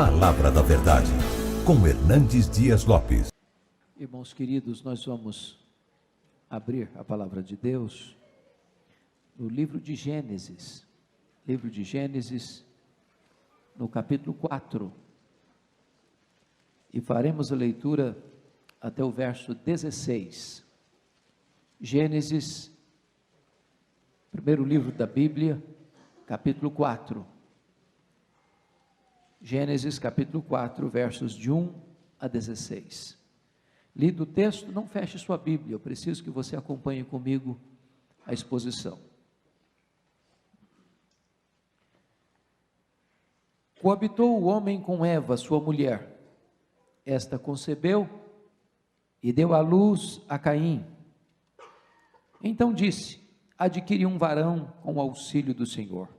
Palavra da Verdade, com Hernandes Dias Lopes. Irmãos queridos, nós vamos abrir a Palavra de Deus no livro de Gênesis, no capítulo 4, e faremos a leitura até o verso 16. Gênesis, primeiro livro da Bíblia, capítulo 4. Gênesis capítulo 4, versos de 1 a 16. Lido o texto, não feche sua Bíblia, eu preciso que você acompanhe comigo a exposição. Coabitou o homem com Eva, sua mulher. Esta concebeu e deu à luz a Caim. Então disse: adquiri um varão com o auxílio do Senhor.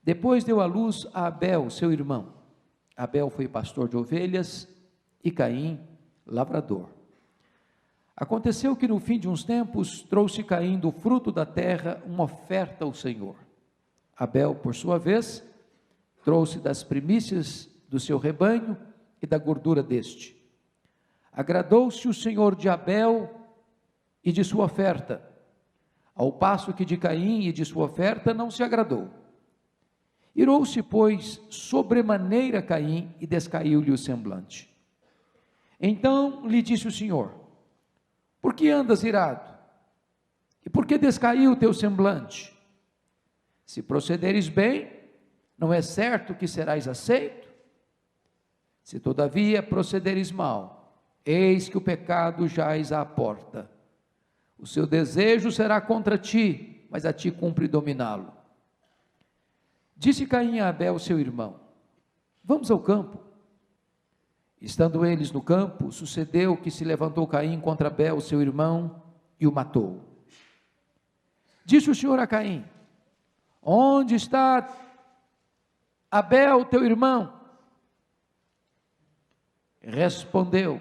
Depois deu à luz a Abel, seu irmão. Abel foi pastor de ovelhas e Caim, lavrador. Aconteceu que no fim de uns tempos trouxe Caim do fruto da terra uma oferta ao Senhor. Abel, por sua vez, trouxe das primícias do seu rebanho e da gordura deste. Agradou-se o Senhor de Abel e de sua oferta, ao passo que de Caim e de sua oferta não se agradou. Irou-se, pois, sobremaneira Caim e descaiu-lhe o semblante. Então lhe disse o Senhor: por que andas irado? E por que descaiu o teu semblante? Se procederes bem, não é certo que serás aceito? Se todavia procederes mal, eis que o pecado jaz à porta. O seu desejo será contra ti, mas a ti cumpre dominá-lo. Disse Caim a Abel, seu irmão: vamos ao campo. Estando eles no campo, sucedeu que se levantou Caim contra Abel, seu irmão, e o matou. Disse o Senhor a Caim: onde está Abel, teu irmão? Respondeu: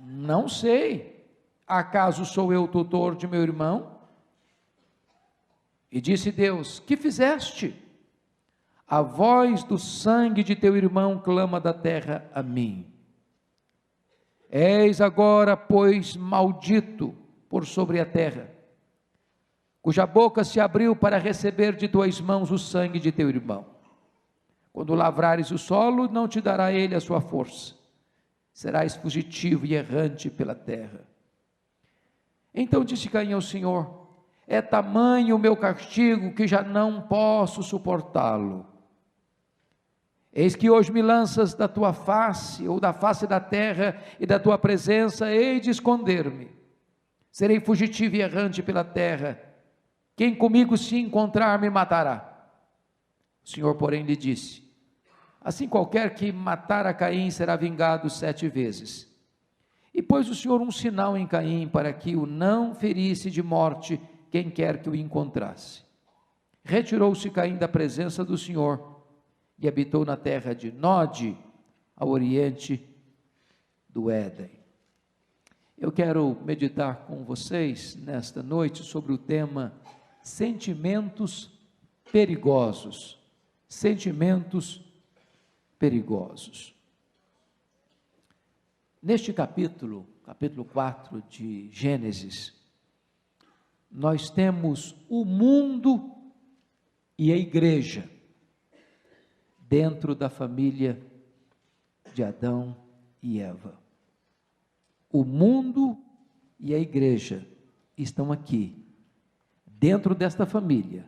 não sei, acaso sou eu tutor de meu irmão? E disse Deus: que fizeste? A voz do sangue de teu irmão clama da terra a mim. Eis agora, pois, maldito por sobre a terra, cuja boca se abriu para receber de tuas mãos o sangue de teu irmão. Quando lavrares o solo, não te dará ele a sua força. Serás fugitivo e errante pela terra. Então disse Caim ao Senhor: é tamanho o meu castigo que já não posso suportá-lo. Eis que hoje me lanças da tua face, ou da face da terra, e da tua presença hei de esconder-me. Serei fugitivo e errante pela terra. Quem comigo se encontrar me matará. O Senhor, porém, lhe disse: assim qualquer que matar a Caim será vingado 7 vezes. E pôs o Senhor um sinal em Caim, para que o não ferisse de morte quem quer que o encontrasse. Retirou-se Caim da presença do Senhor, e habitou na terra de Nod, ao oriente do Éden. Eu quero meditar com vocês nesta noite sobre o tema sentimentos perigosos. Sentimentos perigosos. Neste capítulo 4 de Gênesis, nós temos o mundo e a igreja dentro da família de Adão e Eva. O mundo e a igreja estão aqui, dentro desta família,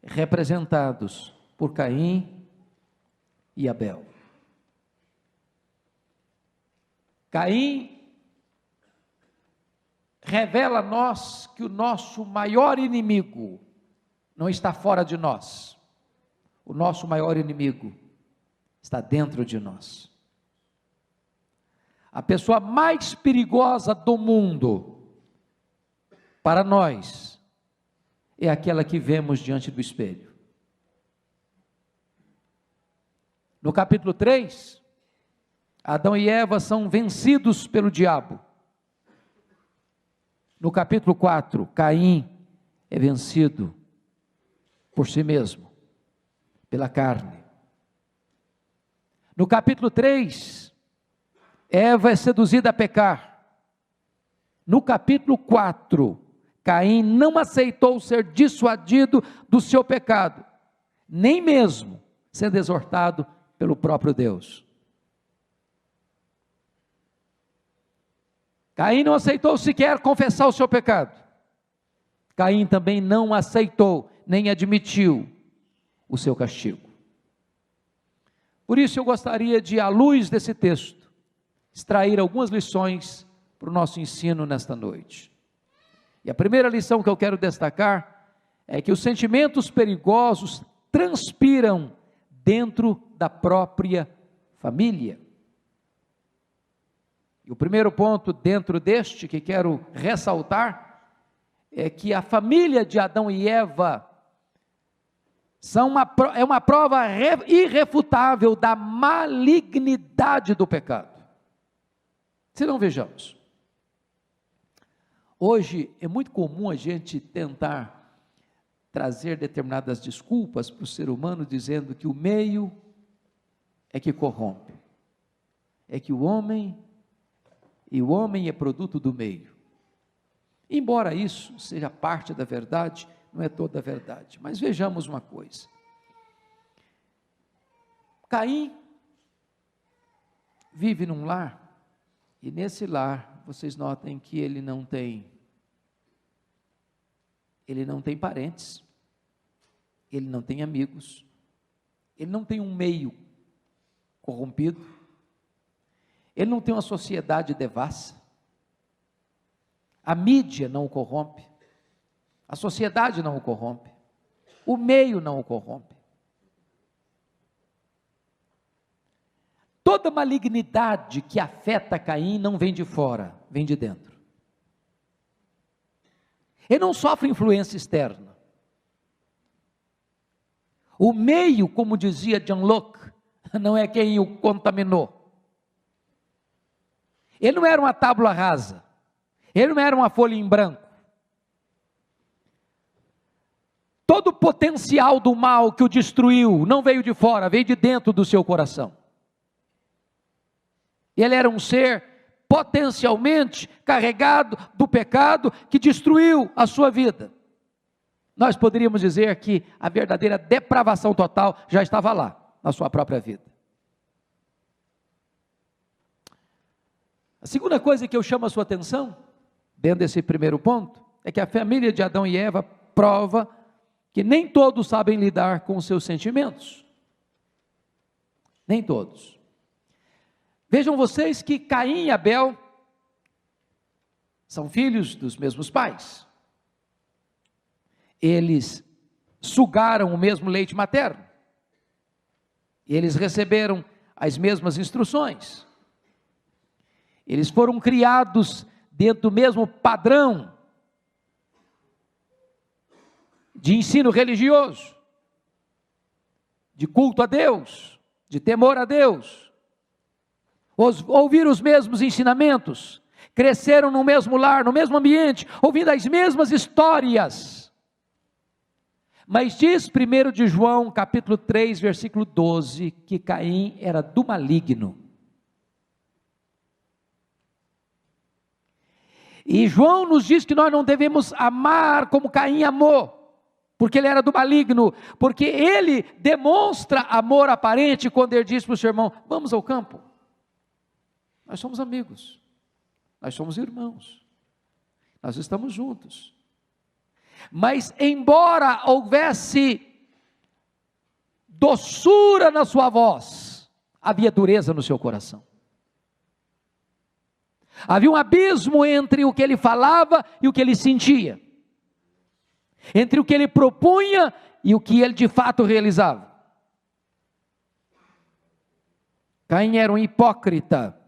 representados por Caim e Abel. Caim revela a nós que o nosso maior inimigo não está fora de nós. O nosso maior inimigo está dentro de nós. A pessoa mais perigosa do mundo para nós é aquela que vemos diante do espelho. No capítulo 3, Adão e Eva são vencidos pelo diabo. No capítulo 4, Caim é vencido por si mesmo, pela carne. No capítulo 3, Eva é seduzida a pecar. No capítulo 4, Caim não aceitou ser dissuadido do seu pecado, nem mesmo sendo exortado pelo próprio Deus. Caim não aceitou sequer confessar o seu pecado. Caim também não aceitou, nem admitiu o seu castigo. Por isso eu gostaria de, à luz desse texto, extrair algumas lições para o nosso ensino nesta noite. E a primeira lição que eu quero destacar é que os sentimentos perigosos transpiram dentro da própria família. E o primeiro ponto dentro deste que quero ressaltar é que a família de Adão e Eva é uma prova irrefutável da malignidade do pecado. Se não, vejamos. Hoje é muito comum a gente tentar trazer determinadas desculpas para o ser humano, dizendo que o meio é que corrompe, é que o homem é produto do meio. Embora isso seja parte da verdade, não é toda a verdade. Mas vejamos uma coisa. Caim vive num lar, e nesse lar, vocês notem que ele não tem parentes, ele não tem amigos, ele não tem um meio corrompido, ele não tem uma sociedade devassa, a mídia não o corrompe, a sociedade não o corrompe, o meio não o corrompe. Toda malignidade que afeta Caim não vem de fora, vem de dentro. Ele não sofre influência externa. O meio, como dizia John Locke, não é quem o contaminou. Ele não era uma tábua rasa, ele não era uma folha em branco. Todo o potencial do mal que o destruiu não veio de fora, veio de dentro do seu coração. Ele era um ser potencialmente carregado do pecado que destruiu a sua vida. Nós poderíamos dizer que a verdadeira depravação total já estava lá, na sua própria vida. A segunda coisa que eu chamo a sua atenção, dentro desse primeiro ponto, é que a família de Adão e Eva prova que nem todos sabem lidar com os seus sentimentos. Nem todos. Vejam vocês que Caim e Abel são filhos dos mesmos pais. Eles sugaram o mesmo leite materno. Eles receberam as mesmas instruções. Eles foram criados dentro do mesmo padrão de ensino religioso, de culto a Deus, de temor a Deus. Ouviram os mesmos ensinamentos, cresceram no mesmo lar, no mesmo ambiente, ouvindo as mesmas histórias. Mas diz 1 de João, capítulo 3, versículo 12, que Caim era do maligno. E João nos diz que nós não devemos amar como Caim amou, porque ele era do maligno, porque ele demonstra amor aparente quando ele diz para o seu irmão: vamos ao campo. Nós somos amigos, nós somos irmãos, nós estamos juntos. Mas embora houvesse doçura na sua voz, havia dureza no seu coração. Havia um abismo entre o que ele falava e o que ele sentia, entre o que ele propunha e o que ele de fato realizava. Caim era um hipócrita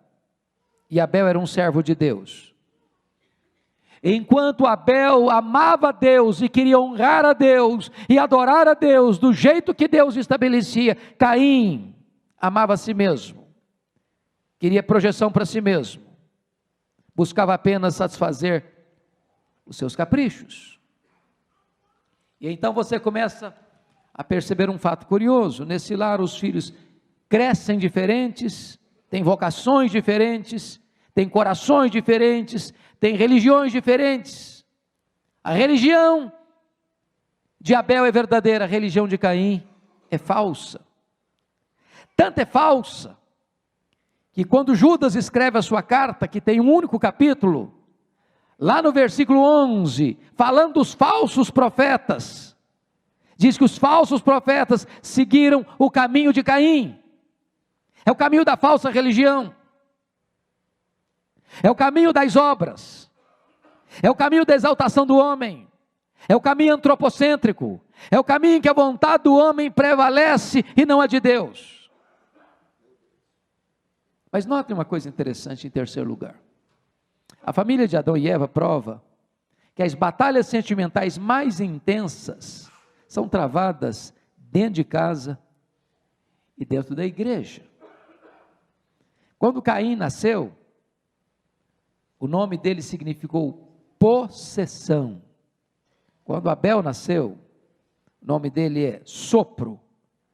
e Abel era um servo de Deus. Enquanto Abel amava a Deus e queria honrar a Deus e adorar a Deus do jeito que Deus estabelecia, Caim amava a si mesmo, queria projeção para si mesmo, buscava apenas satisfazer os seus caprichos. E então você começa a perceber um fato curioso: nesse lar os filhos crescem diferentes, têm vocações diferentes, têm corações diferentes, têm religiões diferentes. A religião de Abel é verdadeira, a religião de Caim é falsa. Tanto é falsa, que quando Judas escreve a sua carta, que tem um único capítulo, lá no versículo 11, falando dos falsos profetas, diz que os falsos profetas seguiram o caminho de Caim, é o caminho da falsa religião, é o caminho das obras, é o caminho da exaltação do homem, é o caminho antropocêntrico, é o caminho em que a vontade do homem prevalece e não a de Deus. Mas notem uma coisa interessante em terceiro lugar. A família de Adão e Eva prova que as batalhas sentimentais mais intensas são travadas dentro de casa e dentro da igreja. Quando Caim nasceu, o nome dele significou possessão. Quando Abel nasceu, o nome dele é sopro,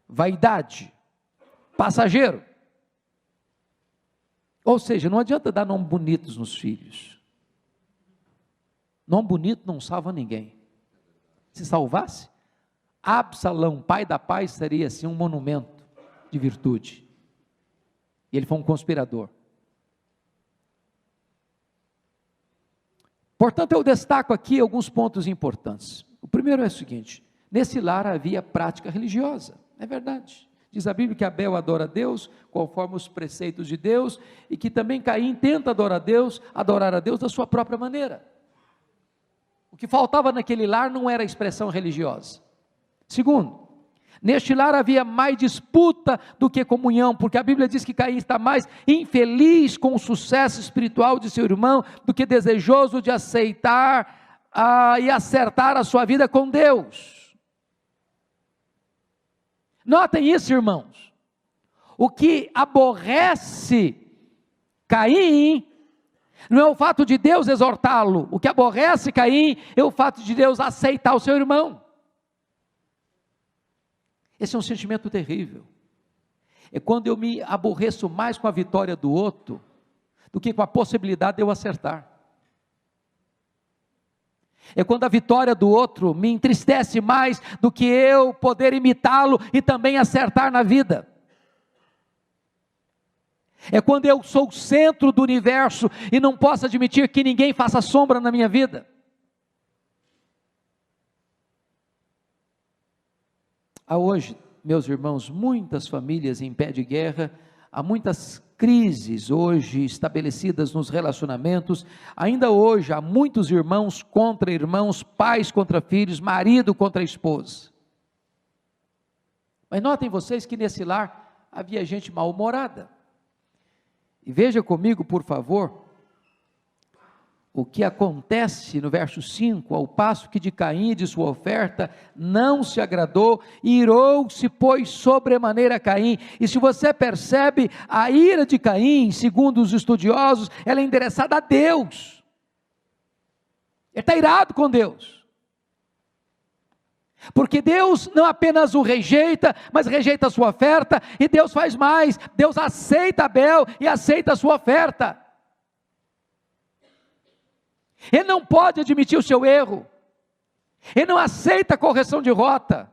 vaidade, passageiro. Ou seja, não adianta dar nomes bonitos nos filhos. Nome bonito não salva ninguém. Se salvasse, Absalão, pai da paz, seria assim um monumento de virtude. E ele foi um conspirador. Portanto, eu destaco aqui alguns pontos importantes. O primeiro é o seguinte: nesse lar havia prática religiosa, é verdade. Diz a Bíblia que Abel adora a Deus, conforme os preceitos de Deus, e que também Caim tenta adorar a Deus da sua própria maneira. O que faltava naquele lar não era a expressão religiosa. Segundo, neste lar havia mais disputa do que comunhão, porque a Bíblia diz que Caim está mais infeliz com o sucesso espiritual de seu irmão, do que desejoso de aceitar e acertar a sua vida com Deus. Notem isso, irmãos. O que aborrece Caim não é o fato de Deus exortá-lo. O que aborrece Caim é o fato de Deus aceitar o seu irmão. Esse é um sentimento terrível. É quando eu me aborreço mais com a vitória do outro do que com a possibilidade de eu acertar. É quando a vitória do outro me entristece mais do que eu poder imitá-lo e também acertar na vida. É quando eu sou o centro do universo e não posso admitir que ninguém faça sombra na minha vida. Há hoje, meus irmãos, muitas famílias em pé de guerra, há muitas crises hoje estabelecidas nos relacionamentos, ainda hoje há muitos irmãos contra irmãos, pais contra filhos, marido contra esposa. Mas notem vocês que nesse lar havia gente mal-humorada. E veja comigo, por favor, o que acontece no verso 5, ao passo que de Caim e de sua oferta não se agradou, irou-se, pois, sobremaneira Caim. E se você percebe, a ira de Caim, segundo os estudiosos, ela é endereçada a Deus. Ele está irado com Deus. Porque Deus não apenas o rejeita, mas rejeita a sua oferta, e Deus faz mais, Deus aceita Abel e aceita a sua oferta. Ele não pode admitir o seu erro, ele não aceita a correção de rota,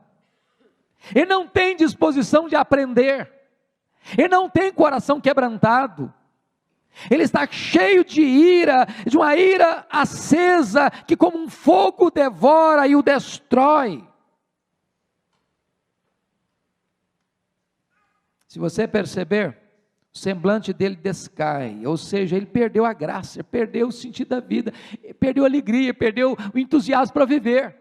ele não tem disposição de aprender, ele não tem coração quebrantado, ele está cheio de ira, de uma ira acesa, que como um fogo devora e o destrói. Se você perceber, o semblante dele descai, ou seja, ele perdeu a graça, perdeu o sentido da vida, perdeu a alegria, perdeu o entusiasmo para viver.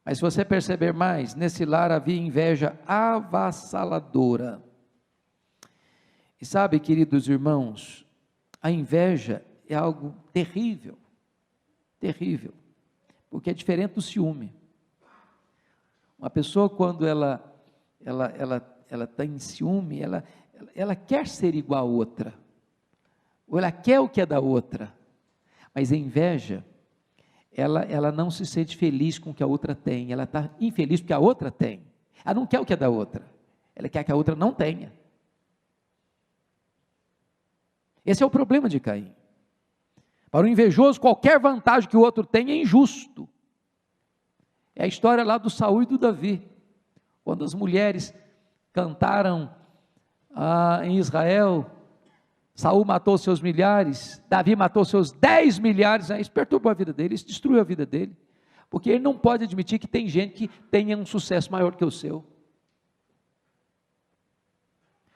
Mas se você perceber mais, nesse lar havia inveja avassaladora. E sabe, queridos irmãos, a inveja é algo terrível, terrível, porque é diferente do ciúme. Uma pessoa, quando ela está em ciúme, ela quer ser igual a outra, ou ela quer o que é da outra, mas a inveja, ela não se sente feliz com o que a outra tem, ela está infeliz porque a outra tem, Ela não quer o que é da outra, ela quer que a outra não tenha. Esse é o problema de Caim. Para o invejoso, qualquer vantagem que o outro tem é injusto. É a história lá do Saul e do Davi, quando as mulheres cantaram em Israel, Saul matou seus milhares, Davi matou seus 10 milhares, isso perturbou a vida dele, isso destruiu a vida dele, porque ele não pode admitir que tem gente que tenha um sucesso maior que o seu.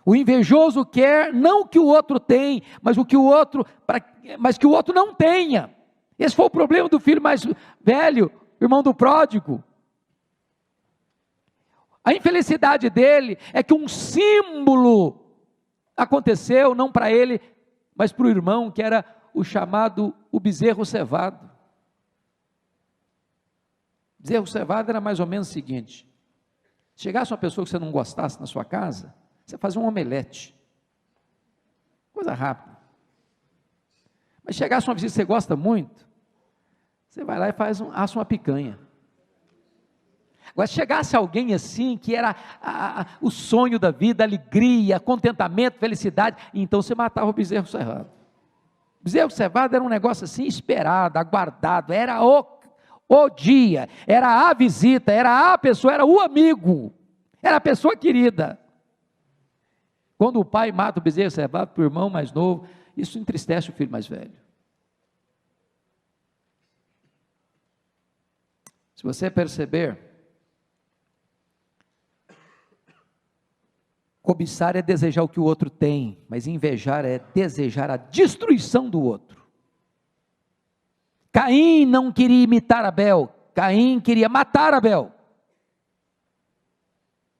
O invejoso quer não que o outro tem, mas que o outro não tenha. Esse foi o problema do filho mais velho, irmão do pródigo. A infelicidade dele é que um símbolo aconteceu, não para ele, mas para o irmão, que era o bezerro cevado. Bezerro cevado era mais ou menos o seguinte: chegasse uma pessoa que você não gostasse na sua casa, você fazia um omelete, coisa rápida. Mas chegasse uma visita que você gosta muito, você vai lá e assa uma picanha. Agora, se chegasse alguém assim, que era o sonho da vida, alegria, contentamento, felicidade, então você matava o bezerro cevado. O bezerro cevado era um negócio assim esperado, aguardado, era o dia, era a visita, era a pessoa, era o amigo, era a pessoa querida. Quando o pai mata o bezerro cevado para o irmão mais novo, isso entristece o filho mais velho. Se você perceber, cobiçar é desejar o que o outro tem, mas invejar é desejar a destruição do outro. Caim não queria imitar Abel, Caim queria matar Abel.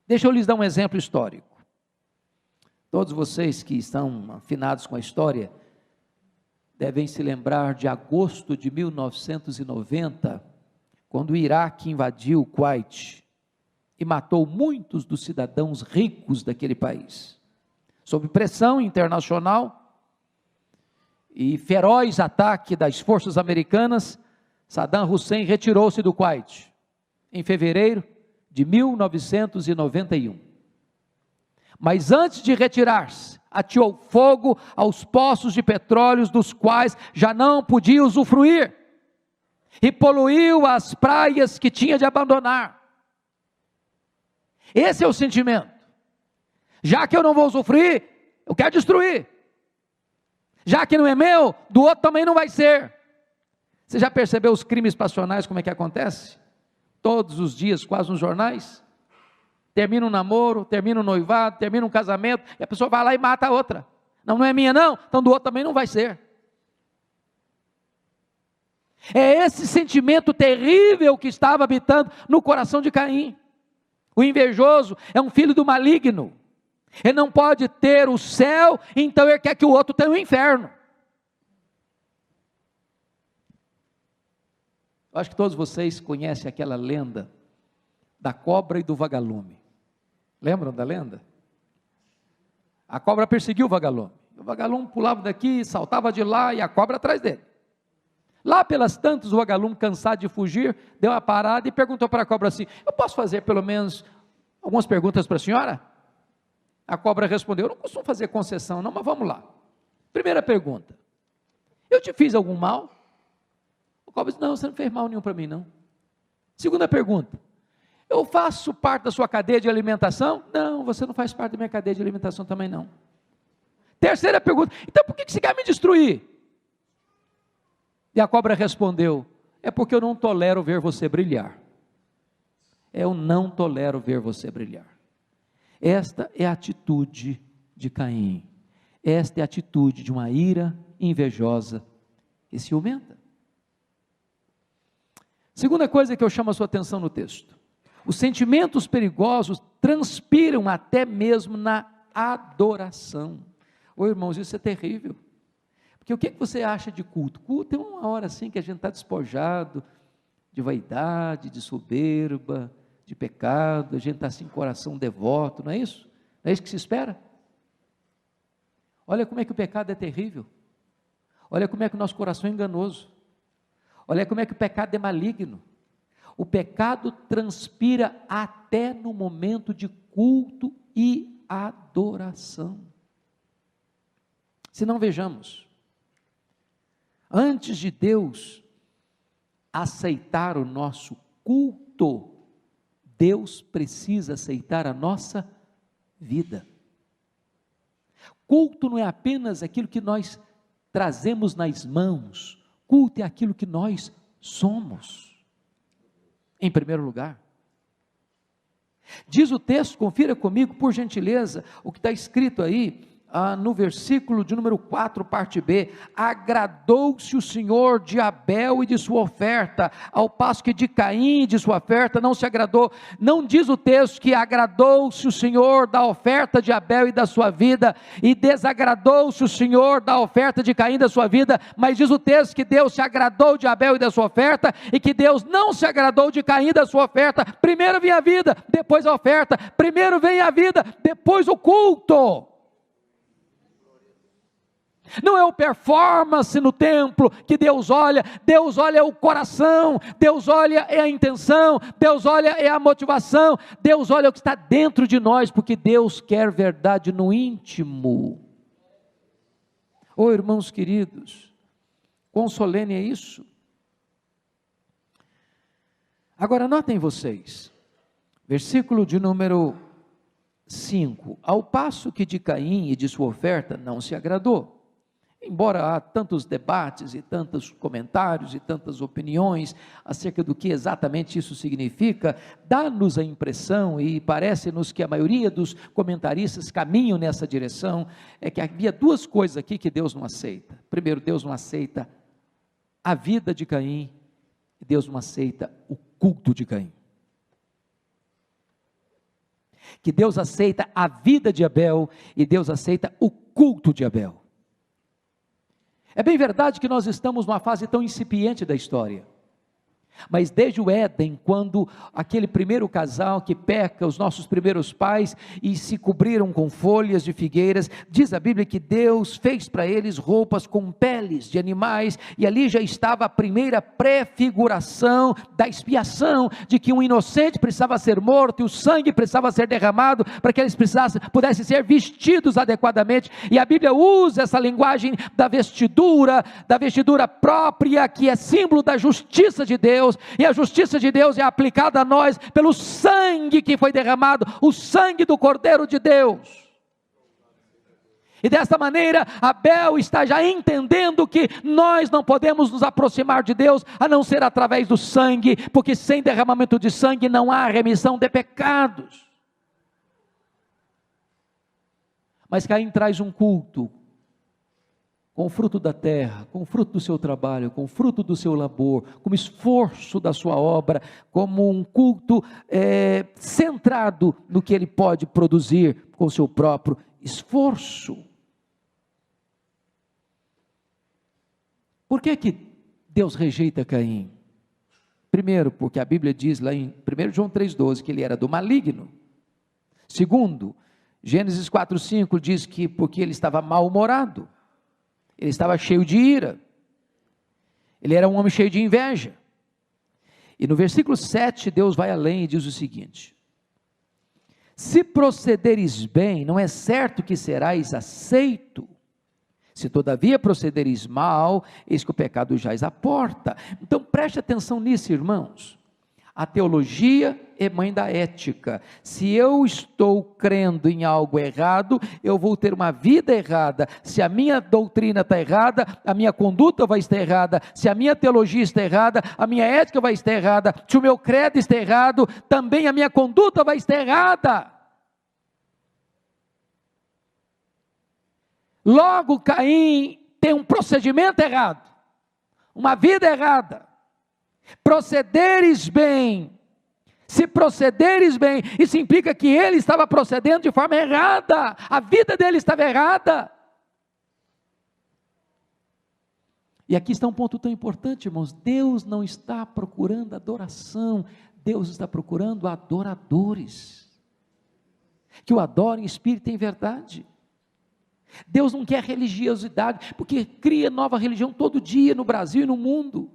Deixa eu lhes dar um exemplo histórico. Todos vocês que estão afinados com a história, devem se lembrar de agosto de 1990, quando o Iraque invadiu o Kuwait e matou muitos dos cidadãos ricos daquele país. Sob pressão internacional e feroz ataque das forças americanas, Saddam Hussein retirou-se do Kuwait em fevereiro de 1991. Mas antes de retirar-se, ateou fogo aos poços de petróleo dos quais já não podia usufruir, e poluiu as praias que tinha de abandonar. Esse é o sentimento. Já que eu não vou usufruir, eu quero destruir. Já que não é meu, do outro também não vai ser. Você já percebeu os crimes passionais, como é que acontece? Todos os dias, quase nos jornais. Termina um namoro, termina um noivado, termina um casamento, e a pessoa vai lá e mata a outra. Não é minha não, então do outro também não vai ser. É esse sentimento terrível que estava habitando no coração de Caim. O invejoso é um filho do maligno. Ele não pode ter o céu, então ele quer que o outro tenha o inferno. Eu acho que todos vocês conhecem aquela lenda da cobra e do vagalume. Lembram da lenda? A cobra perseguiu o vagalume. O vagalume pulava daqui, saltava de lá e a cobra atrás dele. Lá pelas tantas, o vagalume, cansado de fugir, deu uma parada e perguntou para a cobra assim: eu posso fazer pelo menos algumas perguntas para a senhora? A cobra respondeu: eu não costumo fazer concessão não, mas vamos lá. Primeira pergunta: eu te fiz algum mal? A cobra disse: não, você não fez mal nenhum para mim não. Segunda pergunta: eu faço parte da sua cadeia de alimentação? Não, você não faz parte da minha cadeia de alimentação também não. Terceira pergunta: então por que você quer me destruir? E a cobra respondeu: é porque eu não tolero ver você brilhar. Eu não tolero ver você brilhar. Esta é a atitude de Caim. Esta é a atitude de uma ira invejosa e ciumenta. Segunda coisa que eu chamo a sua atenção no texto: os sentimentos perigosos transpiram até mesmo na adoração. Ô irmãos, isso é terrível. Porque o que você acha de culto? Culto é uma hora assim que a gente está despojado de vaidade, de soberba, de pecado, a gente está assim, coração devoto, não é isso? Não é isso que se espera? Olha como é que o pecado é terrível. Olha como é que o nosso coração é enganoso. Olha como é que o pecado é maligno. o pecado transpira até no momento de culto e adoração. Se não, vejamos, antes de Deus aceitar o nosso culto, Deus precisa aceitar a nossa vida. Culto não é apenas aquilo que nós trazemos nas mãos, culto é aquilo que nós somos, em primeiro lugar. Diz o texto, confira comigo por gentileza, o que está escrito aí, no versículo de número 4, parte B: agradou-se o Senhor de Abel e de sua oferta, ao passo que de Caim e de sua oferta não se agradou. Não diz o texto que agradou-se o Senhor da oferta de Abel e da sua vida, e desagradou-se o Senhor da oferta de Caim e da sua vida, mas diz o texto que Deus se agradou de Abel e da sua oferta, e que Deus não se agradou de Caim e da sua oferta. Primeiro vem a vida, depois a oferta. Primeiro vem a vida, depois o culto. Não é o performance no templo que Deus olha o coração, Deus olha a intenção, Deus olha a motivação, Deus olha o que está dentro de nós, porque Deus quer verdade no íntimo. Oh, irmãos queridos, quão solene é isso? Agora notem vocês, versículo de número 5: ao passo que de Caim e de sua oferta não se agradou. Embora há tantos debates e tantos comentários e tantas opiniões acerca do que exatamente isso significa, dá-nos a impressão, e parece-nos que a maioria dos comentaristas caminham nessa direção, é que havia duas coisas aqui que Deus não aceita. Primeiro, Deus não aceita a vida de Caim, e Deus não aceita o culto de Caim. Que Deus aceita a vida de Abel, e Deus aceita o culto de Abel. É bem verdade que nós estamos numa fase tão incipiente da história, mas desde o Éden, quando aquele primeiro casal que peca, os nossos primeiros pais, e se cobriram com folhas de figueiras, diz a Bíblia que Deus fez para eles roupas com peles de animais, e ali já estava a primeira prefiguração da expiação, de que um inocente precisava ser morto, e o sangue precisava ser derramado, para que eles pudessem ser vestidos adequadamente, e a Bíblia usa essa linguagem da vestidura própria, que é símbolo da justiça de Deus, e a justiça de Deus é aplicada a nós pelo sangue que foi derramado, o sangue do Cordeiro de Deus. E desta maneira Abel está já entendendo que nós não podemos nos aproximar de Deus a não ser através do sangue, porque sem derramamento de sangue não há remissão de pecados. Mas Caim traz um culto com o fruto da terra, com o fruto do seu trabalho, com o fruto do seu labor, como esforço da sua obra, como um culto centrado no que ele pode produzir com o seu próprio esforço. Por que Deus rejeita Caim? Primeiro, porque a Bíblia diz lá em 1 João 3,12 que ele era do maligno. Segundo, Gênesis 4,5 diz que porque ele estava mal-humorado, ele estava cheio de ira, ele era um homem cheio de inveja. E no versículo 7, Deus vai além e diz o seguinte: se procederes bem, não é certo que serás aceito, se todavia procederes mal, eis que o pecado jaz à porta. Então preste atenção nisso, irmãos. A teologia é mãe da ética. Se eu estou crendo em algo errado, eu vou ter uma vida errada. Se a minha doutrina está errada, a minha conduta vai estar errada. Se a minha teologia está errada, a minha ética vai estar errada. Se o meu credo está errado, também a minha conduta vai estar errada. Logo, Caim tem um procedimento errado, uma vida errada. Procederes bem, se procederes bem, isso implica que ele estava procedendo de forma errada, a vida dele estava errada. E aqui está um ponto tão importante, irmãos: Deus não está procurando adoração, Deus está procurando adoradores, que o adorem em espírito e em verdade. Deus não quer religiosidade, porque cria nova religião todo dia no Brasil e no mundo.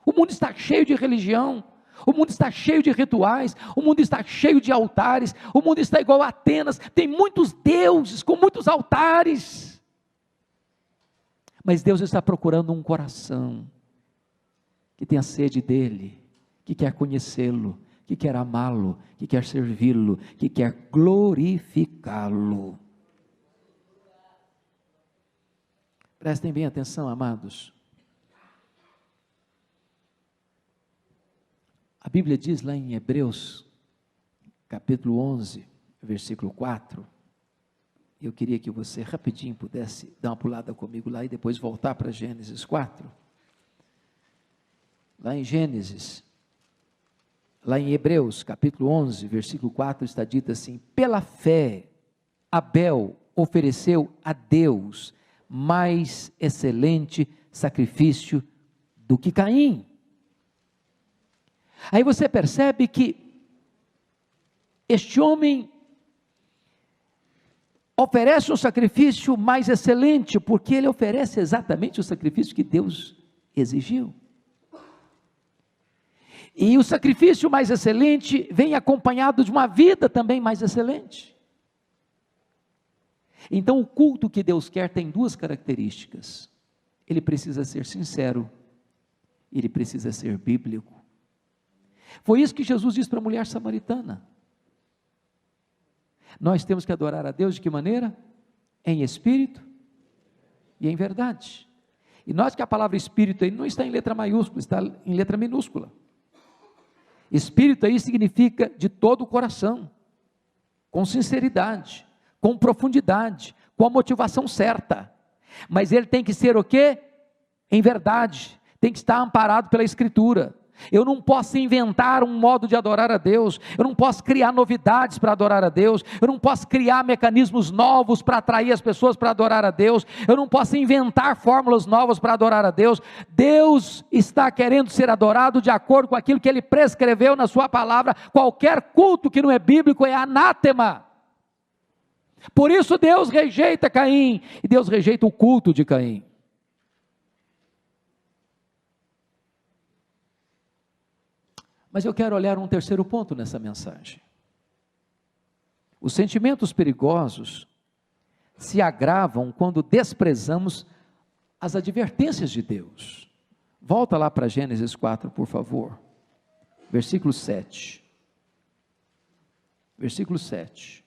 O mundo está cheio de religião, O mundo está cheio de rituais, o mundo está cheio de altares, o mundo está igual a Atenas, tem muitos deuses com muitos altares. Mas Deus está procurando um coração que tenha sede dele, que quer conhecê-lo, que quer amá-lo, que quer servi-lo, que quer glorificá-lo. Prestem bem atenção, amados. A Bíblia diz lá em Hebreus, capítulo 11, versículo 4, eu queria que você rapidinho pudesse dar uma pulada comigo lá e depois voltar para Gênesis 4. Lá em Gênesis, lá em Hebreus, capítulo 11, versículo 4, está dito assim: pela fé, Abel ofereceu a Deus mais excelente sacrifício do que Caim. Aí você percebe que este homem oferece um sacrifício mais excelente, porque ele oferece exatamente o sacrifício que Deus exigiu. E o sacrifício mais excelente vem acompanhado de uma vida também mais excelente. Então o culto que Deus quer tem duas características: ele precisa ser sincero, ele precisa ser bíblico. Foi isso que Jesus disse para a mulher samaritana. Nós temos que adorar a Deus de que maneira? Em espírito e em verdade. E note que a palavra espírito aí não está em letra maiúscula, está em letra minúscula. Espírito aí significa de todo o coração, com sinceridade, com profundidade, com a motivação certa. Mas ele tem que ser o quê? Em verdade, tem que estar amparado pela Escritura. Eu não posso inventar um modo de adorar a Deus, eu não posso criar novidades para adorar a Deus, eu não posso criar mecanismos novos para atrair as pessoas para adorar a Deus, eu não posso inventar fórmulas novas para adorar a Deus. Deus está querendo ser adorado de acordo com aquilo que Ele prescreveu na sua palavra. Qualquer culto que não é bíblico é anátema. Por isso Deus rejeita Caim, e Deus rejeita o culto de Caim. Mas eu quero olhar um terceiro ponto nessa mensagem. Os sentimentos perigosos se agravam quando desprezamos as advertências de Deus. Volta lá para Gênesis 4, por favor. Versículo 7. Versículo 7.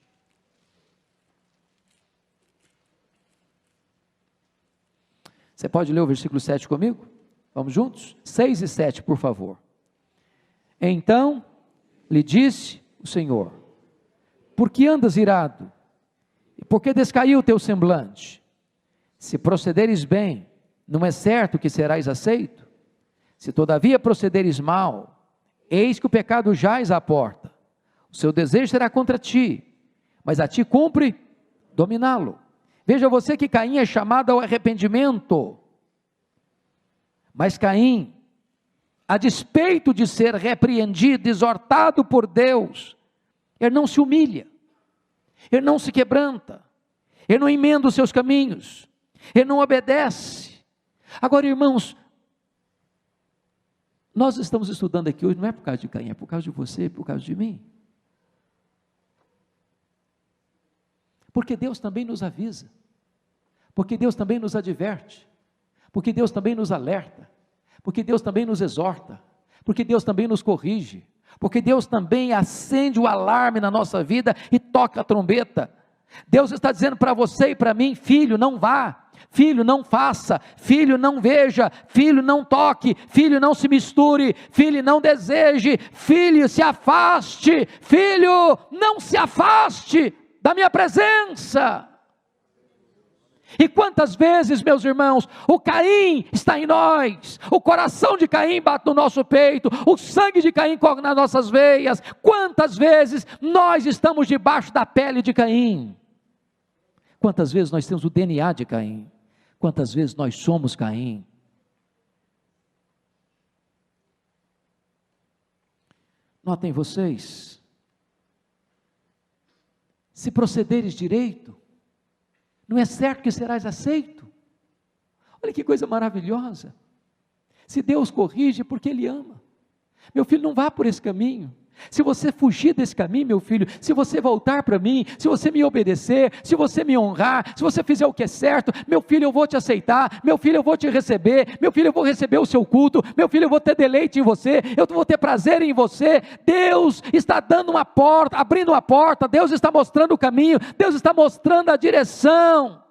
Você pode ler o versículo 7 comigo? Vamos juntos? 6 e 7, por favor. Então lhe disse o Senhor: por que andas irado? E por que descaiu o teu semblante? Se procederes bem, não é certo que serás aceito? Se todavia procederes mal, eis que o pecado jaz à porta. O seu desejo será contra ti, mas a ti cumpre dominá-lo. Veja você que Caim é chamado ao arrependimento. Mas Caim, a despeito de ser repreendido, exortado por Deus, ele não se humilha, ele não se quebranta, ele não emenda os seus caminhos, ele não obedece. Agora, irmãos, nós estamos estudando aqui hoje, não é por causa de Caim, é por causa de você, é por causa de mim. Porque Deus também nos avisa, porque Deus também nos adverte, porque Deus também nos alerta, porque Deus também nos exorta, porque Deus também nos corrige, porque Deus também acende o alarme na nossa vida e toca a trombeta. Deus está dizendo para você e para mim: filho, não vá, filho, não faça, filho, não veja, filho, não toque, filho, não se misture, filho, não deseje, filho, se afaste, filho, não se afaste da minha presença. E quantas vezes, meus irmãos, o Caim está em nós, o coração de Caim bate no nosso peito, o sangue de Caim corre nas nossas veias. Quantas vezes nós estamos debaixo da pele de Caim? Quantas vezes nós temos o DNA de Caim? Quantas vezes nós somos Caim? Notem vocês, se procederes direito, não é certo que serás aceito. Olha que coisa maravilhosa. Se Deus corrige, é porque Ele ama. Meu filho, não vá por esse caminho. Se você fugir desse caminho, meu filho, se você voltar para mim, se você me obedecer, se você me honrar, se você fizer o que é certo, meu filho, eu vou te aceitar, meu filho, eu vou te receber, meu filho, eu vou receber o seu culto, meu filho, eu vou ter deleite em você, eu vou ter prazer em você. Deus está dando uma porta, abrindo uma porta, Deus está mostrando o caminho, Deus está mostrando a direção.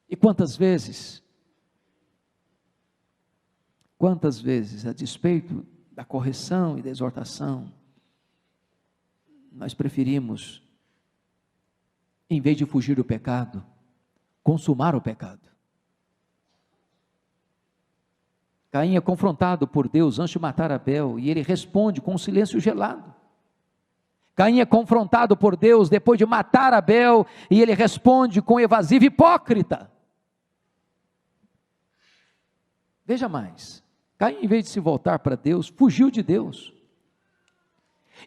E quantas vezes, a despeito da correção e da exortação, nós preferimos, em vez de fugir do pecado, consumar o pecado. Caim é confrontado por Deus antes de matar Abel, e ele responde com um silêncio gelado. Caim é confrontado por Deus depois de matar Abel, e ele responde com evasivo hipócrita. Veja mais, Caim, em vez de se voltar para Deus, fugiu de Deus,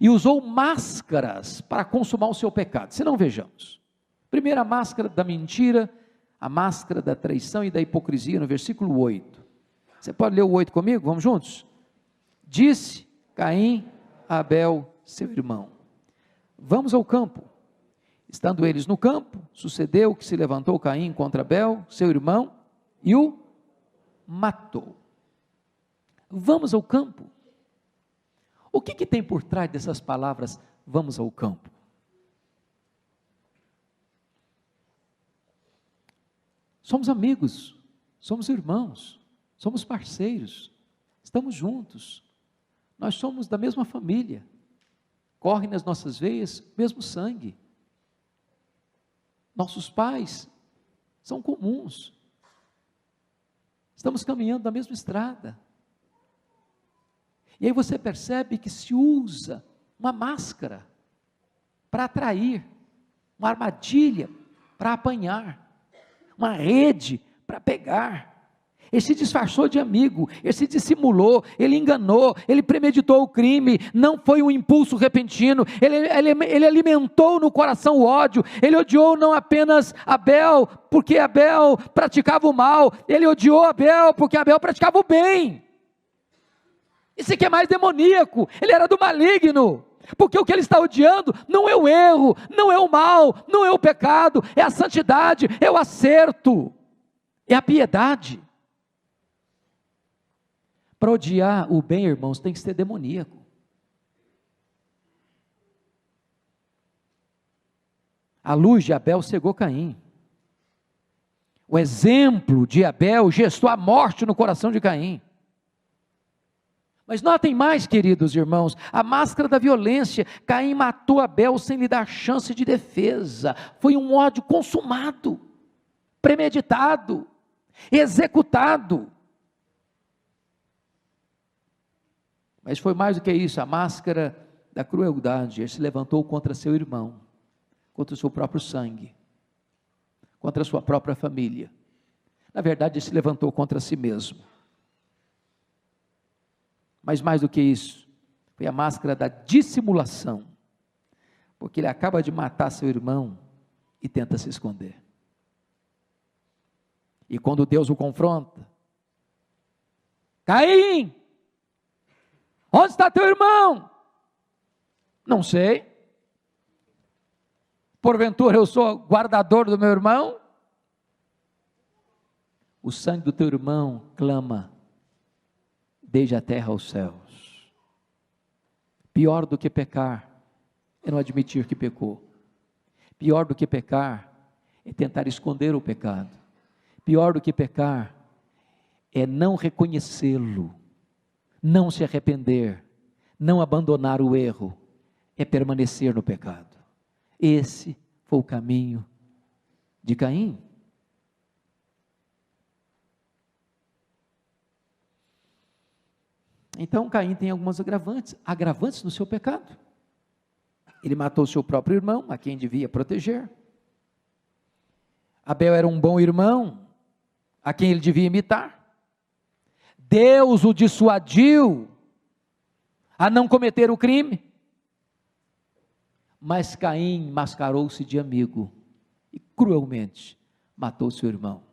e usou máscaras para consumar o seu pecado. Se não, vejamos, primeiro a máscara da mentira, a máscara da traição e da hipocrisia, no versículo 8, você pode ler o 8 comigo? Vamos juntos? Disse Caim a Abel, seu irmão, vamos ao campo. Estando eles no campo, sucedeu que se levantou Caim contra Abel, seu irmão, e o matou. Vamos ao campo. O que tem por trás dessas palavras, vamos ao campo? Somos amigos, somos irmãos, somos parceiros, estamos juntos, nós somos da mesma família, corre nas nossas veias o mesmo sangue, nossos pais são comuns, estamos caminhando na mesma estrada. E aí você percebe que se usa uma máscara para atrair, uma armadilha para apanhar, uma rede para pegar. Ele se disfarçou de amigo, ele se dissimulou, ele enganou, ele premeditou o crime, não foi um impulso repentino, ele alimentou no coração o ódio, ele odiou não apenas Abel, porque Abel praticava o mal, ele odiou Abel, porque Abel praticava o bem. Isso que é mais demoníaco, ele era do maligno, porque o que ele está odiando não é o erro, não é o mal, não é o pecado, é a santidade, é o acerto, é a piedade. Para odiar o bem, irmãos, tem que ser demoníaco. A luz de Abel cegou Caim. O exemplo de Abel gestou a morte no coração de Caim. Mas notem mais, queridos irmãos, a máscara da violência. Caim matou Abel sem lhe dar chance de defesa. Foi um ódio consumado, premeditado, executado. Mas foi mais do que isso, a máscara da crueldade. Ele se levantou contra seu irmão, contra o seu próprio sangue, contra a sua própria família. Na verdade, ele se levantou contra si mesmo. Mas mais do que isso, foi a máscara da dissimulação, porque ele acaba de matar seu irmão e tenta se esconder. E quando Deus o confronta, Caim, onde está teu irmão? Não sei. Porventura eu sou guardador do meu irmão? O sangue do teu irmão clama desde a terra aos céus. Pior do que pecar é não admitir que pecou. Pior do que pecar é tentar esconder o pecado. Pior do que pecar é não reconhecê-lo, não se arrepender, não abandonar o erro, é permanecer no pecado. Esse foi o caminho de Caim. Então Caim tem algumas agravantes no seu pecado. Ele matou seu próprio irmão, a quem devia proteger. Abel era um bom irmão, a quem ele devia imitar. Deus o dissuadiu a não cometer o crime. Mas Caim mascarou-se de amigo e cruelmente matou seu irmão.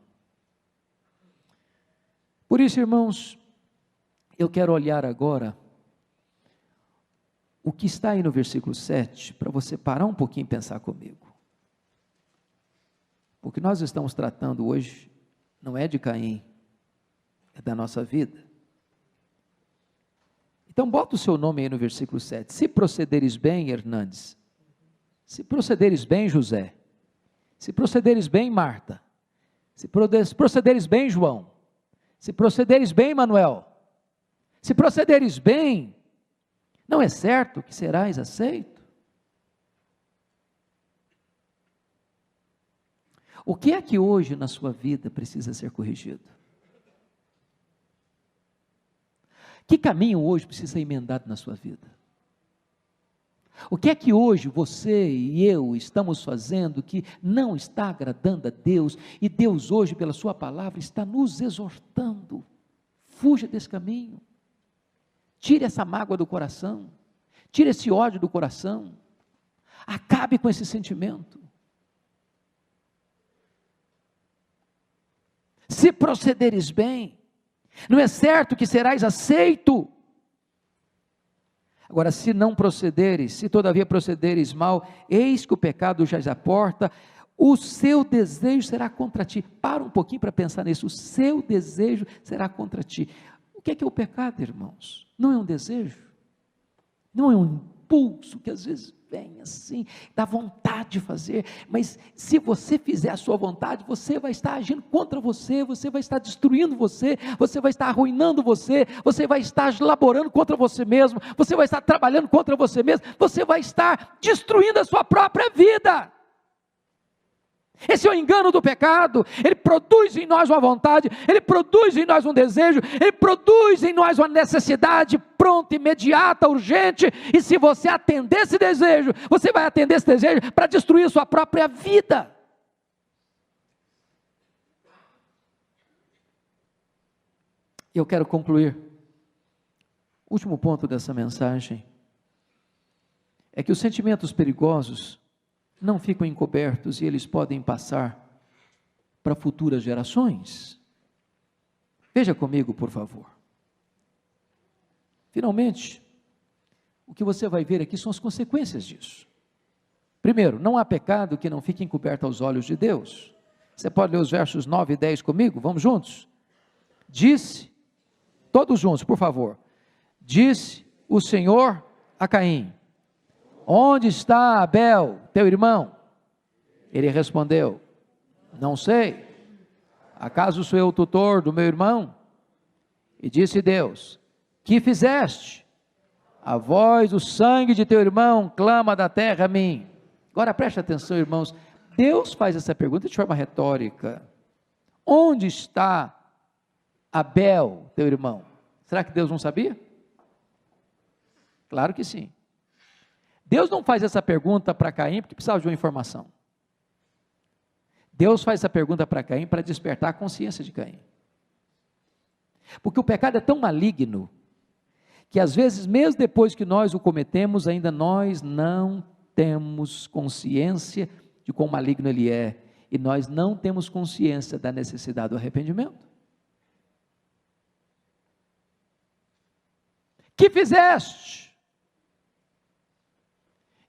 Por isso, irmãos, eu quero olhar agora o que está aí no versículo 7, para você parar um pouquinho e pensar comigo. O que nós estamos tratando hoje não é de Caim, é da nossa vida. Então bota o seu nome aí no versículo 7. Se procederes bem, Hernandes, se procederes bem, José, se procederes bem, Marta, se procederes bem, João, se procederes bem, Manuel, se procederes bem, não é certo que serás aceito? O que é que hoje na sua vida precisa ser corrigido? Que caminho hoje precisa ser emendado na sua vida? O que é que hoje você e eu estamos fazendo que não está agradando a Deus, e Deus hoje pela sua palavra está nos exortando? Fuja desse caminho, tire essa mágoa do coração, tire esse ódio do coração, acabe com esse sentimento. Se procederes bem, não é certo que serás aceito. Agora, se não procederes, se todavia procederes mal, eis que o pecado jaz à porta, o seu desejo será contra ti. Para um pouquinho para pensar nisso, o seu desejo será contra ti. O que é o pecado, irmãos? Não é um desejo, não é um impulso que às vezes vem assim, dá vontade de fazer, mas se você fizer a sua vontade, você vai estar agindo contra você, você vai estar destruindo você vai estar arruinando você vai estar laborando contra você mesmo, você vai estar trabalhando contra você mesmo, você vai estar destruindo a sua própria vida. Esse é o engano do pecado. Ele produz em nós uma vontade, ele produz em nós um desejo, ele produz em nós uma necessidade pronta, imediata, urgente, e se você atender esse desejo, você vai atender esse desejo para destruir sua própria vida. Eu quero concluir. O último ponto dessa mensagem é que os sentimentos perigosos não ficam encobertos e eles podem passar para futuras gerações. Veja comigo, por favor. Finalmente, o que você vai ver aqui são as consequências disso. Primeiro, não há pecado que não fique encoberto aos olhos de Deus. Você pode ler os versos 9 e 10 comigo? Vamos juntos? Disse, todos juntos, por favor. Disse o Senhor a Caim: onde está Abel, teu irmão? Ele respondeu: não sei. Acaso sou eu o tutor do meu irmão? E disse Deus: que fizeste? A voz, o sangue de teu irmão clama da terra a mim. Agora preste atenção, irmãos. Deus faz essa pergunta de forma retórica: onde está Abel, teu irmão? Será que Deus não sabia? Claro que sim. Deus não faz essa pergunta para Caim porque precisava de uma informação. Deus faz essa pergunta para Caim para despertar a consciência de Caim. Porque o pecado é tão maligno, que às vezes, mesmo depois que nós o cometemos, ainda nós não temos consciência de quão maligno ele é, e nós não temos consciência da necessidade do arrependimento. Que fizeste?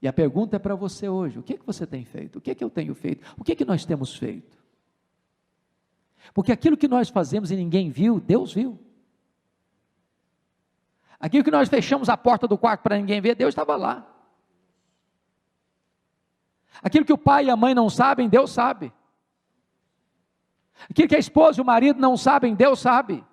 E a pergunta é para você hoje: o que é que você tem feito? O que é que eu tenho feito? O que é que nós temos feito? Porque aquilo que nós fazemos e ninguém viu, Deus viu. Aquilo que nós fechamos a porta do quarto para ninguém ver, Deus estava lá. Aquilo que o pai e a mãe não sabem, Deus sabe. Aquilo que a esposa e o marido não sabem, Deus sabe.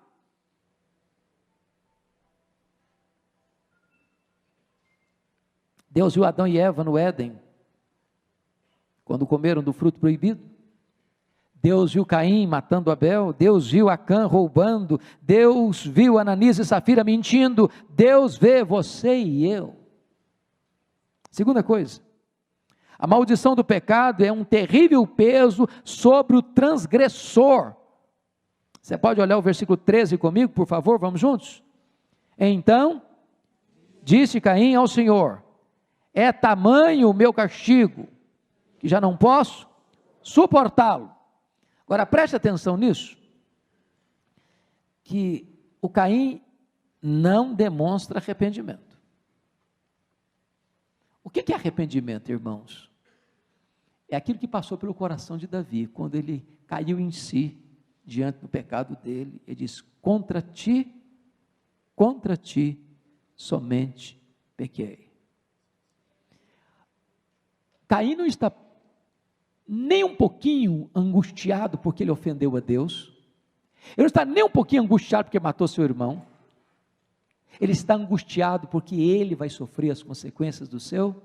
Deus viu Adão e Eva no Éden, quando comeram do fruto proibido. Deus viu Caim matando Abel, Deus viu Acã roubando, Deus viu Ananias e Safira mentindo, Deus vê você e eu. Segunda coisa, a maldição do pecado é um terrível peso sobre o transgressor. Você pode olhar o versículo 13 comigo, por favor, vamos juntos? Então, disse Caim ao Senhor: é tamanho o meu castigo, que já não posso suportá-lo. Agora preste atenção nisso, que o Caim não demonstra arrependimento. O que é arrependimento, irmãos? É aquilo que passou pelo coração de Davi, quando ele caiu em si, diante do pecado dele, ele diz: contra ti somente pequei. Caim não está nem um pouquinho angustiado porque ele ofendeu a Deus, ele não está nem um pouquinho angustiado porque matou seu irmão, ele está angustiado porque ele vai sofrer as consequências do seu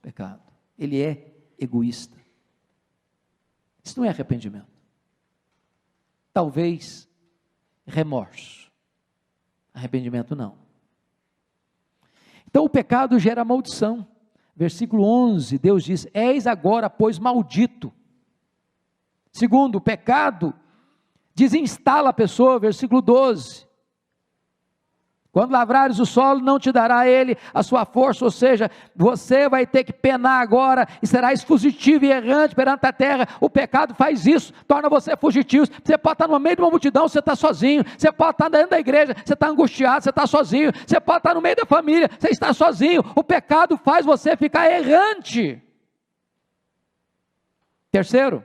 pecado. Ele é egoísta. Isso não é arrependimento. Talvez remorso. Arrependimento não. Então o pecado gera maldição. Versículo 11, Deus diz: és agora, pois, maldito. Segundo, o pecado desinstala a pessoa. Versículo 12. Quando lavrares o solo, não te dará ele a sua força, ou seja, você vai ter que penar agora, e serás fugitivo e errante perante a terra. O pecado faz isso, torna você fugitivo. Você pode estar no meio de uma multidão, você está sozinho. Você pode estar dentro da igreja, você está angustiado, você está sozinho. Você pode estar no meio da família, você está sozinho. O pecado faz você ficar errante. Terceiro,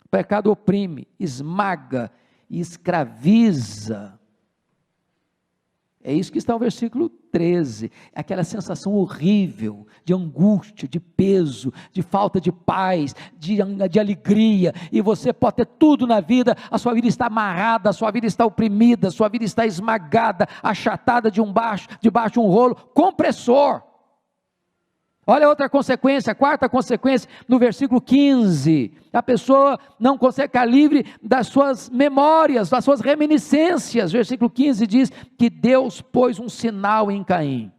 o pecado oprime, esmaga e escraviza. É isso que está no versículo 13, é aquela sensação horrível, de angústia, de peso, de falta de paz, de alegria, e você pode ter tudo na vida, a sua vida está amarrada, a sua vida está oprimida, a sua vida está esmagada, achatada debaixo de um rolo compressor. Olha outra consequência, a quarta consequência, no versículo 15, a pessoa não consegue ficar livre das suas memórias, das suas reminiscências. Versículo 15 diz que Deus pôs um sinal em Caim.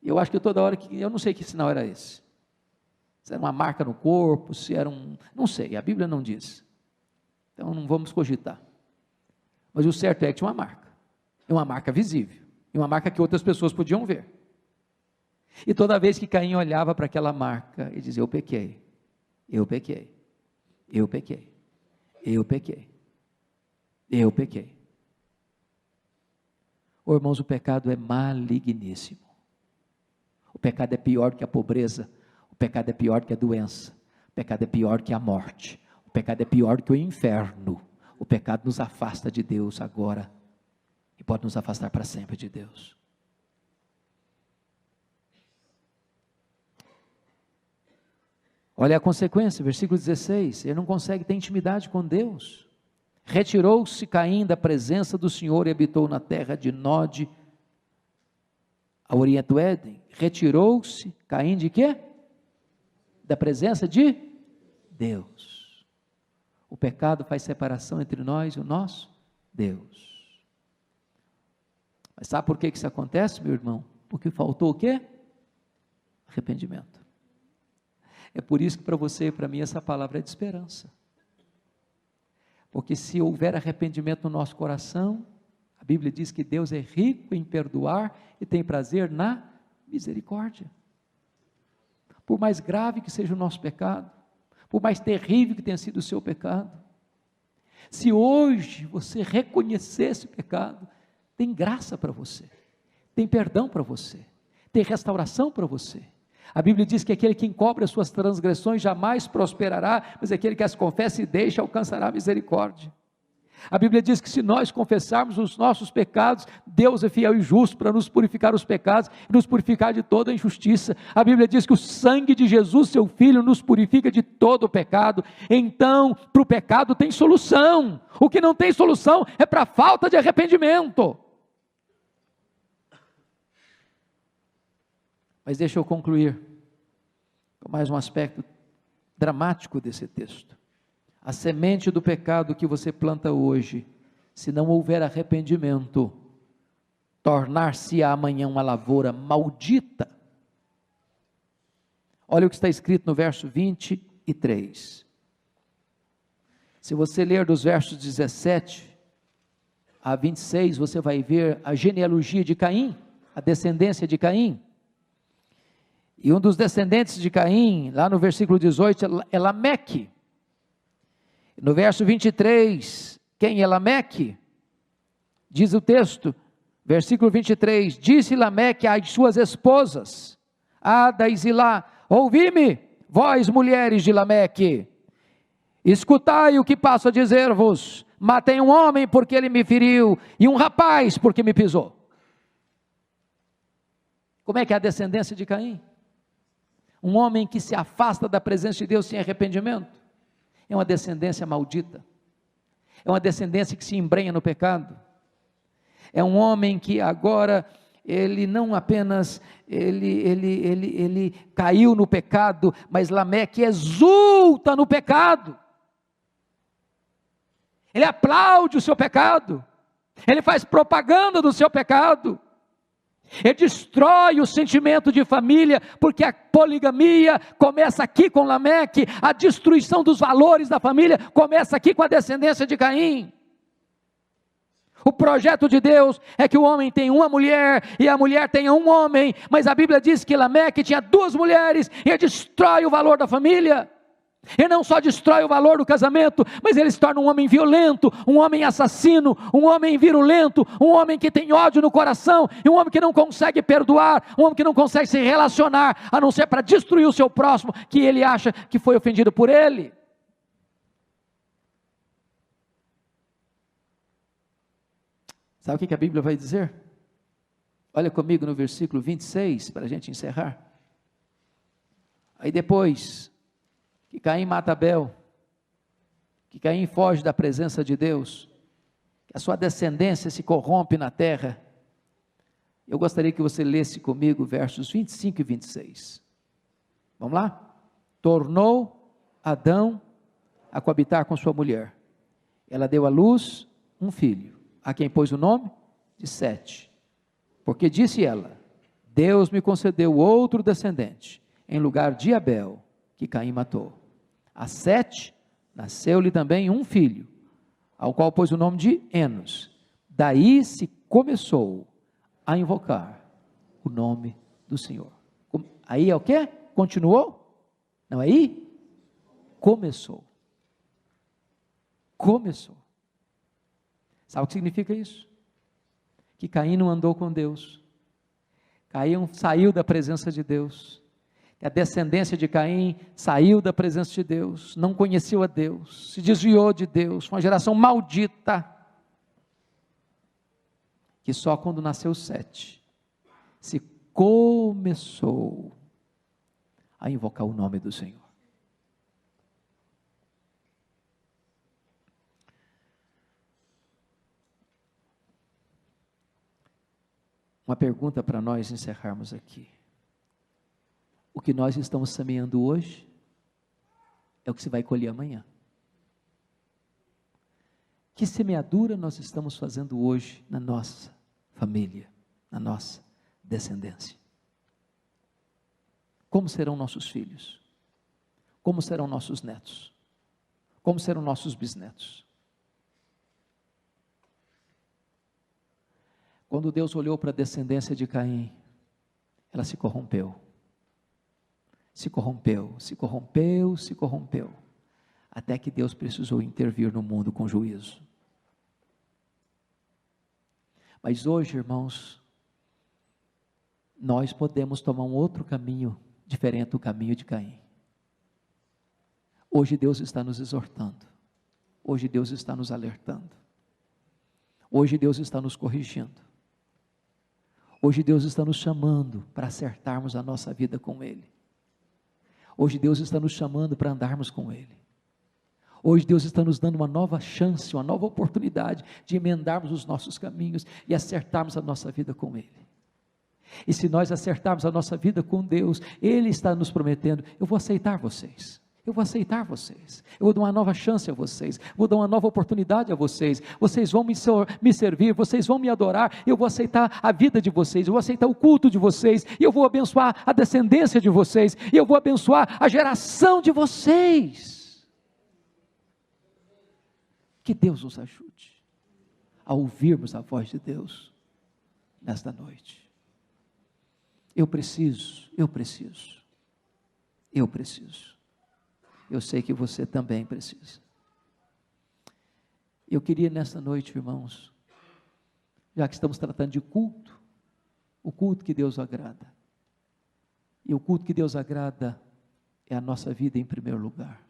Eu acho que toda hora, eu não sei que sinal era esse, se era uma marca no corpo, se era não sei, a Bíblia não diz, então não vamos cogitar, mas o certo é que tinha uma marca visível, e uma marca que outras pessoas podiam ver. E toda vez que Caim olhava para aquela marca, ele dizia: eu pequei, eu pequei, eu pequei, eu pequei, eu pequei. Oh, irmãos, o pecado é maligníssimo. O pecado é pior que a pobreza, o pecado é pior que a doença, o pecado é pior que a morte, o pecado é pior que o inferno. O pecado nos afasta de Deus agora e pode nos afastar para sempre de Deus. Olha a consequência, versículo 16, ele não consegue ter intimidade com Deus. Retirou-se Caim da presença do Senhor e habitou na terra de Nod, ao oriente do Éden. Retirou-se Caim de quê? Da presença de Deus. O pecado faz separação entre nós e o nosso Deus. Mas sabe por que isso acontece, meu irmão? Porque faltou o quê? Arrependimento. É por isso que para você e para mim essa palavra é de esperança. Porque se houver arrependimento no nosso coração, a Bíblia diz que Deus é rico em perdoar e tem prazer na misericórdia. Por mais grave que seja o nosso pecado, por mais terrível que tenha sido o seu pecado, se hoje você reconhecer esse pecado, tem graça para você, tem perdão para você, tem restauração para você. A Bíblia diz que aquele que encobre as suas transgressões jamais prosperará, mas aquele que as confessa e deixa alcançará a misericórdia. A Bíblia diz que se nós confessarmos os nossos pecados, Deus é fiel e justo para nos purificar os pecados e nos purificar de toda a injustiça. A Bíblia diz que o sangue de Jesus, seu Filho, nos purifica de todo o pecado. Então, para o pecado tem solução. O que não tem solução é para a falta de arrependimento. Mas deixa eu concluir com mais um aspecto dramático desse texto. A semente do pecado que você planta hoje, se não houver arrependimento, tornar-se-á amanhã uma lavoura maldita. Olha o que está escrito no verso 23. Se você ler dos versos 17 a 26, você vai ver a genealogia de Caim, a descendência de Caim. E um dos descendentes de Caim, lá no versículo 18, é Lameque. No verso 23, quem é Lameque? Diz o texto, versículo 23, disse Lameque às suas esposas, Ada e Zilá, ouvi-me, vós mulheres de Lameque, escutai o que passo a dizer-vos, matei um homem porque ele me feriu, e um rapaz porque me pisou. Como é que é a descendência de Caim? Um homem que se afasta da presença de Deus sem arrependimento, é uma descendência maldita, é uma descendência que se embrenha no pecado, é um homem que agora, ele não apenas, ele caiu no pecado, mas Lameque exulta no pecado, ele aplaude o seu pecado, ele faz propaganda do seu pecado, ele destrói o sentimento de família, porque a poligamia começa aqui com Lameque, a destruição dos valores da família começa aqui com a descendência de Caim. O projeto de Deus é que o homem tenha uma mulher e a mulher tenha um homem, mas a Bíblia diz que Lameque tinha duas mulheres e ele destrói o valor da família. Ele não só destrói o valor do casamento, mas ele se torna um homem violento, um homem assassino, um homem virulento, um homem que tem ódio no coração, e um homem que não consegue perdoar, um homem que não consegue se relacionar, a não ser para destruir o seu próximo, que ele acha que foi ofendido por ele. Sabe o que a Bíblia vai dizer? Olha comigo no versículo 26, para a gente encerrar. Aí depois que Caim mata Abel, que Caim foge da presença de Deus, que a sua descendência se corrompe na terra, eu gostaria que você lesse comigo versos 25 e 26, vamos lá? Tornou Adão a coabitar com sua mulher, ela deu à luz um filho, a quem pôs o nome de Sete, porque disse ela, Deus me concedeu outro descendente, em lugar de Abel, que Caim matou. A Sete nasceu-lhe também um filho, ao qual pôs o nome de Enos. Daí se começou a invocar o nome do Senhor. Aí é o quê? Continuou? Não, aí começou. Começou. Sabe o que significa isso? Que Caim não andou com Deus. Caim saiu da presença de Deus. A descendência de Caim saiu da presença de Deus, não conheceu a Deus, se desviou de Deus, foi uma geração maldita, que só quando nasceu Sete, se começou a invocar o nome do Senhor. Uma pergunta para nós encerrarmos aqui. O que nós estamos semeando hoje é o que você vai colher amanhã. Que semeadura nós estamos fazendo hoje na nossa família, na nossa descendência? Como serão nossos filhos? Como serão nossos netos? Como serão nossos bisnetos? Quando Deus olhou para a descendência de Caim, ela se corrompeu. Se corrompeu, se corrompeu, se corrompeu, até que Deus precisou intervir no mundo com juízo. Mas hoje, irmãos, nós podemos tomar um outro caminho, diferente do caminho de Caim. Hoje Deus está nos exortando, hoje Deus está nos alertando, hoje Deus está nos corrigindo, hoje Deus está nos chamando para acertarmos a nossa vida com Ele. Hoje Deus está nos chamando para andarmos com Ele. Hoje Deus está nos dando uma nova chance, uma nova oportunidade de emendarmos os nossos caminhos e acertarmos a nossa vida com Ele. E se nós acertarmos a nossa vida com Deus, Ele está nos prometendo, eu vou aceitar vocês. Eu vou aceitar vocês, eu vou dar uma nova chance a vocês, vou dar uma nova oportunidade a vocês, vocês vão me servir, vocês vão me adorar, eu vou aceitar a vida de vocês, eu vou aceitar o culto de vocês, e eu vou abençoar a descendência de vocês, e eu vou abençoar a geração de vocês. Que Deus nos ajude a ouvirmos a voz de Deus nesta noite. Eu preciso. Eu sei que você também precisa. Eu queria nesta noite, irmãos, já que estamos tratando de culto, o culto que Deus agrada, E o culto que Deus agrada é a nossa vida em primeiro lugar.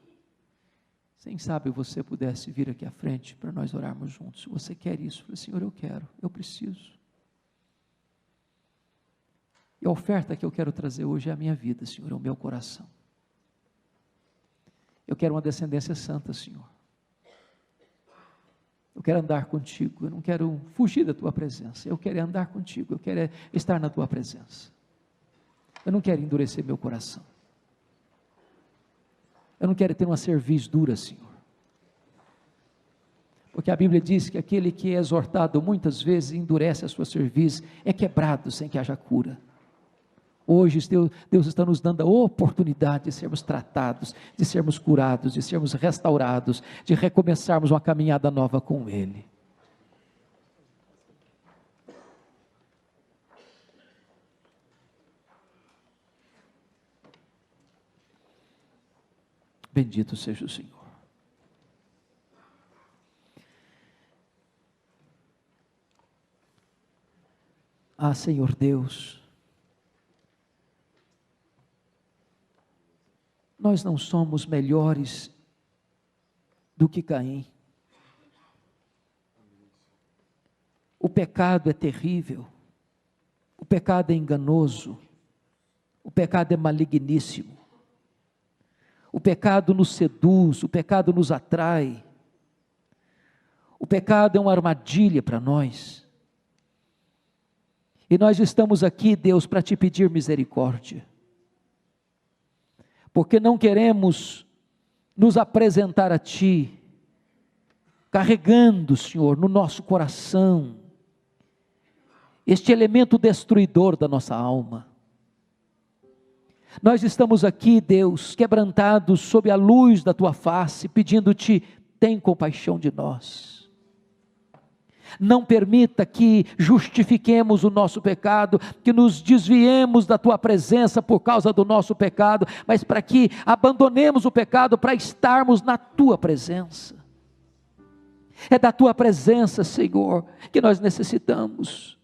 Quem sabe você pudesse vir aqui à frente para nós orarmos juntos. Se você quer isso, fala, Senhor, eu quero, eu preciso. E a oferta que eu quero trazer hoje é a minha vida, Senhor, é o meu coração. Eu quero uma descendência santa, Senhor. Eu quero andar contigo, eu não quero fugir da tua presença, eu quero andar contigo, eu quero estar na tua presença. Eu não quero endurecer meu coração. Eu não quero ter uma cerviz dura, Senhor. Porque a Bíblia diz que aquele que é exortado muitas vezes endurece a sua cerviz, é quebrado sem que haja cura. Hoje Deus está nos dando a oportunidade de sermos tratados, de sermos curados, de sermos restaurados, de recomeçarmos uma caminhada nova com Ele. Bendito seja o Senhor. Ah, Senhor Deus, nós não somos melhores do que Caim. O pecado é terrível, o pecado é enganoso, o pecado é maligníssimo, o pecado nos seduz, o pecado nos atrai, o pecado é uma armadilha para nós, e nós estamos aqui, Deus, para te pedir misericórdia, porque não queremos nos apresentar a Ti, carregando, Senhor, no nosso coração, este elemento destruidor da nossa alma. Nós estamos aqui, Deus, quebrantados sob a luz da Tua face, pedindo-te, tem compaixão de nós. Não permita que justifiquemos o nosso pecado, que nos desviemos da Tua presença por causa do nosso pecado, mas para que abandonemos o pecado para estarmos na Tua presença. É da Tua presença, Senhor, que nós necessitamos.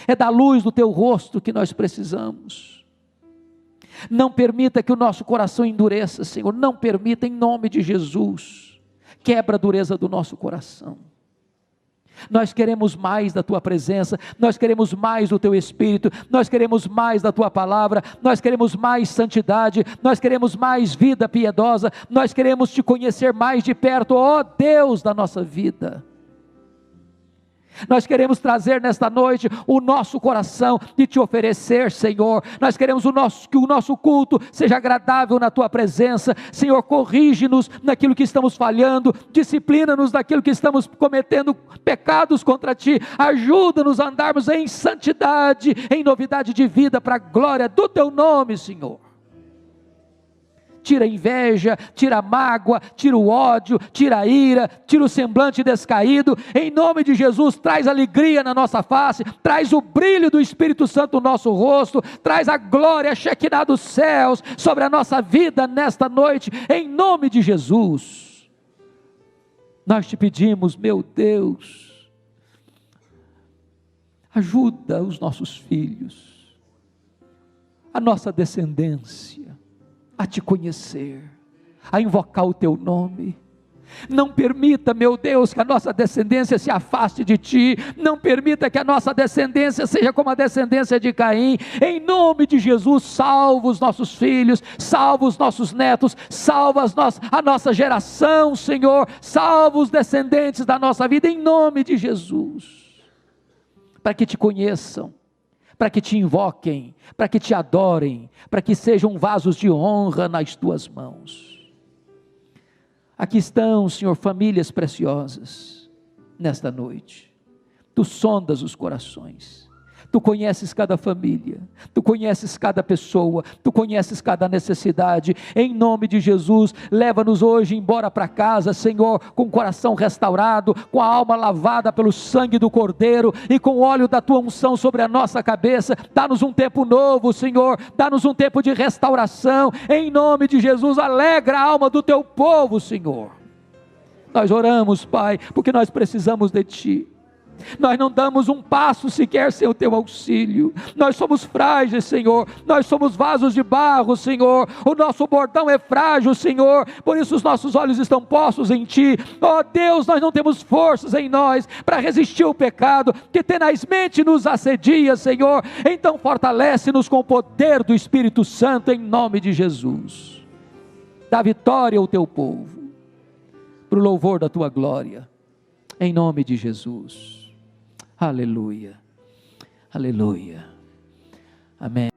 É da luz do Teu rosto que nós precisamos. Não permita que o nosso coração endureça, Senhor, não permita, em nome de Jesus, quebra a dureza do nosso coração. Nós queremos mais da Tua presença, nós queremos mais do Teu Espírito, nós queremos mais da Tua palavra, nós queremos mais santidade, nós queremos mais vida piedosa, nós queremos Te conhecer mais de perto, ó Deus da nossa vida. Nós queremos trazer nesta noite o nosso coração e Te oferecer, Senhor. Nós queremos que o nosso culto seja agradável na Tua presença. Senhor, corrige-nos naquilo que estamos falhando, disciplina-nos naquilo que estamos cometendo pecados contra Ti, ajuda-nos a andarmos em santidade, em novidade de vida, para a glória do Teu nome, Senhor. Tira a inveja, tira a mágoa, tira o ódio, tira a ira, tira o semblante descaído, em nome de Jesus, traz alegria na nossa face, traz o brilho do Espírito Santo no nosso rosto, traz a glória, a Shekinah dos céus, sobre a nossa vida nesta noite, em nome de Jesus. Nós Te pedimos, meu Deus, ajuda os nossos filhos, a nossa descendência, a Te conhecer, a invocar o Teu nome. Não permita, meu Deus, que a nossa descendência se afaste de Ti, não permita que a nossa descendência seja como a descendência de Caim. Em nome de Jesus, salva os nossos filhos, salva os nossos netos, salva a nossa geração, Senhor, salva os descendentes da nossa vida, em nome de Jesus, para que Te conheçam, para que Te invoquem, para que Te adorem, para que sejam vasos de honra nas Tuas mãos. Aqui estão, Senhor, famílias preciosas, nesta noite. Tu sondas os corações, Tu conheces cada família, Tu conheces cada pessoa, Tu conheces cada necessidade. Em nome de Jesus, leva-nos hoje embora para casa, Senhor, com o coração restaurado, com a alma lavada pelo sangue do Cordeiro e com o óleo da Tua unção sobre a nossa cabeça. Dá-nos um tempo novo, Senhor, dá-nos um tempo de restauração. Em nome de Jesus, alegra a alma do Teu povo, Senhor. Nós oramos, Pai, porque nós precisamos de Ti. Nós não damos um passo sequer sem o teu auxílio. Nós somos frágeis, Senhor. Nós somos vasos de barro, Senhor. O nosso bordão é frágil, Senhor. Por isso os nossos olhos estão postos em Ti. Ó Deus, nós não temos forças em nós para resistir ao pecado que tenazmente nos assedia, Senhor. Então fortalece-nos com o poder do Espírito Santo em nome de Jesus. Dá vitória ao teu povo, para o louvor da tua glória, em nome de Jesus. Aleluia, aleluia, amém.